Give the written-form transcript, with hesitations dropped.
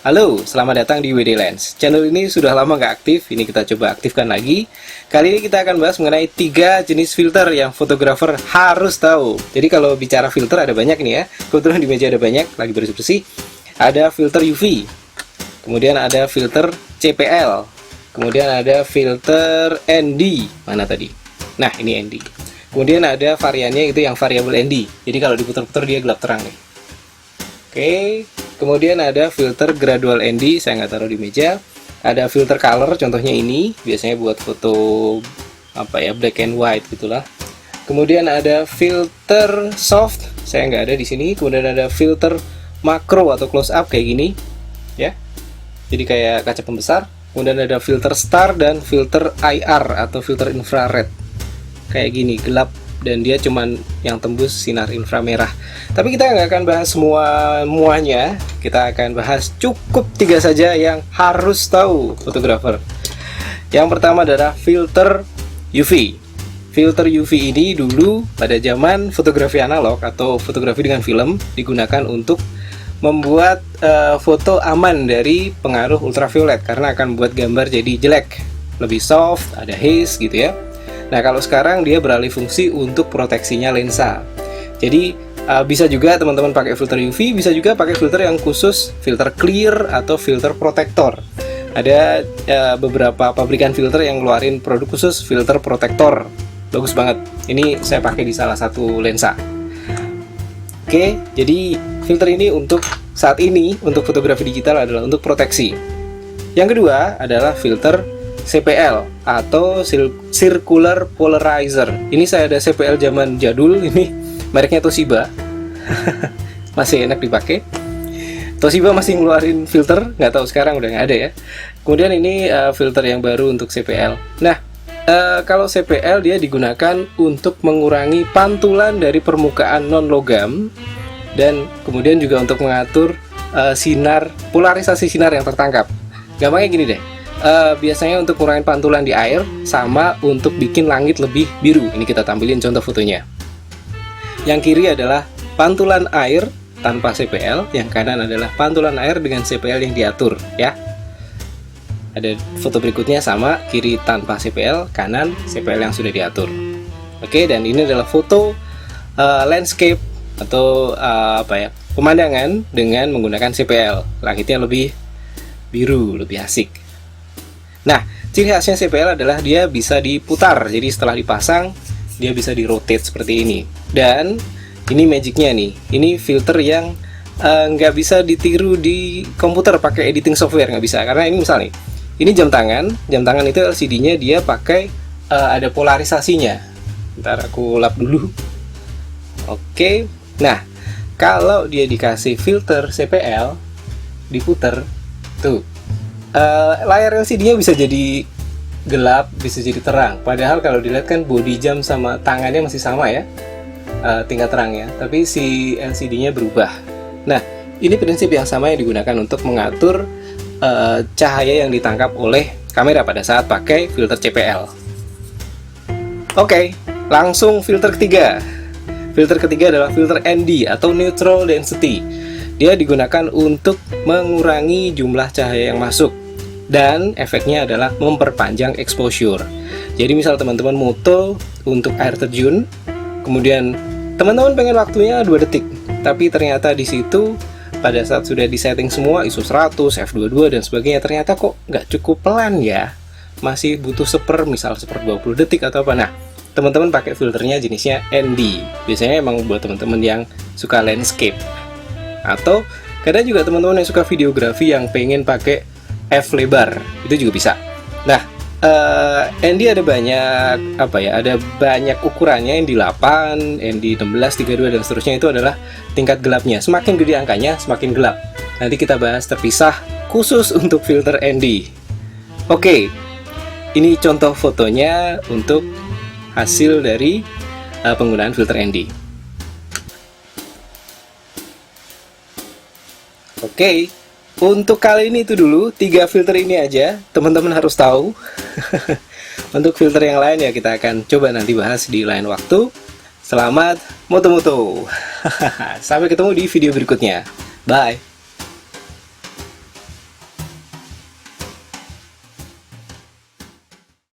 Halo, selamat datang di WD Lens. Channel ini sudah lama nggak aktif, ini kita coba aktifkan lagi. Kali ini kita akan bahas mengenai 3 jenis filter yang fotografer harus tahu. Jadi kalau bicara filter ada banyak nih ya. Kebetulan di meja ada banyak, lagi bersih-bersih. Ada filter UV, kemudian ada filter CPL, kemudian ada filter ND. Mana tadi? Nah, ini ND. Kemudian ada variannya itu yang variabel ND. Jadi kalau diputar-putar dia gelap terang nih. Oke, kemudian ada filter gradual ND, saya nggak taruh di meja. Ada filter color, contohnya ini, biasanya buat foto black and white gitulah. Kemudian ada filter soft, saya nggak ada di sini. Kemudian ada filter makro atau close up kayak gini, ya. Jadi kayak kaca pembesar. Kemudian ada filter star dan filter IR atau filter infrared, kayak gini, gelap. Dan dia cuman yang tembus sinar inframerah. Tapi kita nggak akan bahas semuanya. Kita akan bahas cukup 3 saja yang harus tahu fotografer. Yang pertama adalah filter UV. Filter UV ini dulu pada zaman fotografi analog atau fotografi dengan film digunakan untuk membuat foto aman dari pengaruh ultraviolet, karena akan membuat gambar jadi jelek, lebih soft, ada haze gitu ya. Nah, kalau sekarang dia beralih fungsi untuk proteksinya lensa. Jadi bisa juga teman-teman pakai filter UV, bisa juga pakai filter yang khusus, filter clear atau filter protector. Ada beberapa pabrikan filter yang ngeluarin produk khusus filter protector. Bagus banget. Ini saya pakai di salah satu lensa. Oke, jadi filter ini untuk saat ini untuk fotografi digital adalah untuk proteksi. Yang kedua adalah filter CPL atau Circular Polarizer. Ini saya ada CPL zaman jadul, ini mereknya Toshiba. Masih enak dipakai. Toshiba masih ngeluarin filter, nggak tahu sekarang udah nggak ada ya. Kemudian ini filter yang baru untuk CPL. Nah, kalau CPL dia digunakan untuk mengurangi pantulan dari permukaan non logam dan kemudian juga untuk mengatur polarisasi sinar yang tertangkap. Gampangnya gini deh. Biasanya untuk mengurangi pantulan di air sama untuk bikin langit lebih biru. Ini kita tampilin contoh fotonya. Yang kiri adalah pantulan air tanpa CPL, yang kanan adalah pantulan air dengan CPL yang diatur ya. Ada foto berikutnya sama, kiri tanpa CPL, kanan CPL yang sudah diatur. Oke, dan ini adalah foto landscape atau pemandangan dengan menggunakan CPL. Langitnya lebih biru, lebih asik. Nah, ciri khasnya CPL adalah dia bisa diputar. Jadi setelah dipasang, dia bisa di-rotate seperti ini. Dan ini magicnya nih. Ini filter yang nggak bisa ditiru di komputer pakai editing software, nggak bisa. Karena ini misalnya, ini jam tangan. Jam tangan itu LCD-nya dia pakai ada polarisasinya. Ntar aku lap dulu. Oke. Nah, kalau dia dikasih filter CPL, diputer, tuh. Layar LCD-nya bisa jadi gelap, bisa jadi terang. Padahal kalau dilihat kan body jam sama tangannya masih sama ya, tingkat terangnya. Tapi si LCD-nya berubah. Nah, ini prinsip yang sama yang digunakan untuk mengatur cahaya yang ditangkap oleh kamera pada saat pakai filter CPL. Oke, langsung filter ketiga. Filter ketiga adalah filter ND atau Neutral Density. Dia digunakan untuk mengurangi jumlah cahaya yang masuk. Dan efeknya adalah memperpanjang exposure. Jadi misal teman-teman moto untuk air terjun, kemudian teman-teman pengen waktunya 2 detik, tapi ternyata di situ pada saat sudah disetting semua ISO 100, f22 dan sebagainya, ternyata kok nggak cukup pelan ya, masih butuh misal 20 detik atau apa. Nah, teman-teman pakai filternya jenisnya ND. Biasanya emang buat teman-teman yang suka landscape, atau kadang juga teman-teman yang suka videografi yang pengen pakai F lebar, itu juga bisa. Nah, ND ada banyak ada banyak ukurannya, ND 8, ND 16, 32 dan seterusnya. Itu adalah tingkat gelapnya. Semakin gede angkanya, semakin gelap. Nanti kita bahas terpisah khusus untuk filter ND. Oke, ini contoh fotonya untuk hasil dari penggunaan filter ND. Oke. Untuk kali ini itu dulu, 3 filter ini aja, teman-teman harus tahu. Untuk filter yang lain ya kita akan coba nanti bahas di lain waktu. Selamat moto-moto. Sampai ketemu di video berikutnya. Bye.